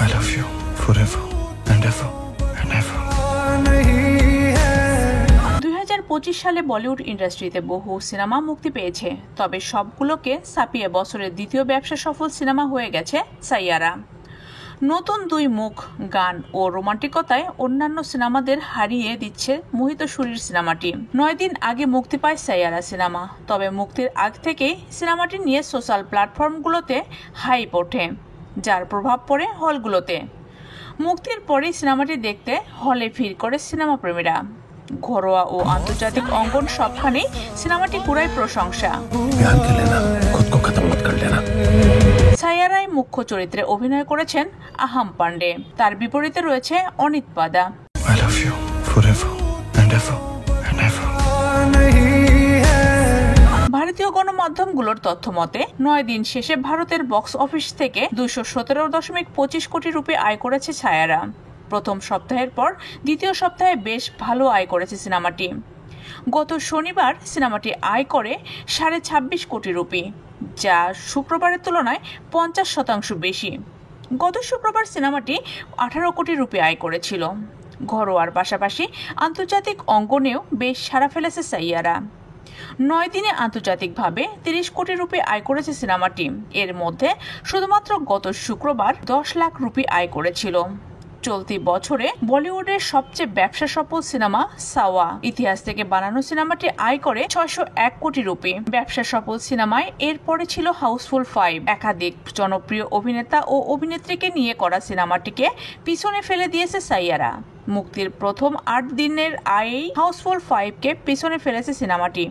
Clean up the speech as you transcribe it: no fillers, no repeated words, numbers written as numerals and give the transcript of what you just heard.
I love you forever and ever and ever. 2025 সালে বলিউড ইন্ডাস্ট্রিতে বহু সিনেমা মুক্তি পেয়েছে, তবে সবগুলোকে ছাপিয়ে বছরের দ্বিতীয় ব্যবসা সফল সিনেমা হয়ে গেছে সাইয়ারা। নতুন দুই মুখ, গান ও রোমান্টিকতায় অন্যান্য সিনেমাদের হারিয়ে দিচ্ছে মোহিত সুরির সিনেমাটি। 9 দিন আগে মুক্তি পায় সাইয়ারা সিনেমা, তবে মুক্তির আগ থেকেই সিনেমাটি নিয়ে সোশ্যাল প্ল্যাটফর্মগুলোতে হাইপ ওঠে, যার প্রভাব পড়ে হলগুলোতে। মুক্তির পরেই সিনেমাটি দেখতে হলে ভিড় করে সিনেমা প্রেমীরা। ঘরোয়া ও আন্তর্জাতিক অঙ্গন সবখানেই সিনেমাটি পুরাই প্রশংসা। সাইয়ারায় মুখ্য চরিত্রে অভিনয় করেছেন আহাম পান্ডে, তার বিপরীতে রয়েছে Anit পাদা। I love you forever and ever and ever. ভারতীয় গণমাধ্যমগুলোর তথ্য মতে 9 দিন শেষে ভারতের বক্স অফিস থেকে 217.25 কোটি রুপি আয় করেছে সাইয়ারা। প্রথম সপ্তাহের পর দ্বিতীয় সপ্তাহে বেশ ভালো আয় করেছে সিনেমাটি। গত শনিবার সিনেমাটি আয় করে 26.5 কোটি রুপি, যা শুক্রবারের তুলনায় 50% বেশি। গত শুক্রবার সিনেমাটি 18 কোটি রুপি আয় করেছিল। ঘরোয়ার পাশাপাশি আন্তর্জাতিক অঙ্গনেও বেশ সাড়া ফেলেছে সাইয়ারা। 9 দিনে আন্তর্জাতিকভাবে 30 কোটি রুপি আয় করেছে সিনেমাটি। এর মধ্যে শুধুমাত্র গত শুক্রবার 10 লাখ রুপি আয় করেছিল। চলতি বছরে বলিউডের সবচেয়ে ব্যবসা সফল সিনেমা সাওয়া ইতিহাস থেকে বানানো সিনেমাটি আয় করে 601 কোটি রুপি। ব্যবসা সফল সিনেমায় এরপরে ছিল হাউসফুল 5। একাধিক জনপ্রিয় অভিনেতা ও অভিনেত্রীকে নিয়ে করা সিনেমাটিকে পিছনে ফেলে দিয়েছে সাইয়ারা। মুক্তির প্রথম 8 দিনের আয়েই হাউসফুল 5-কে পিছনে ফেলেছে সিনেমাটি।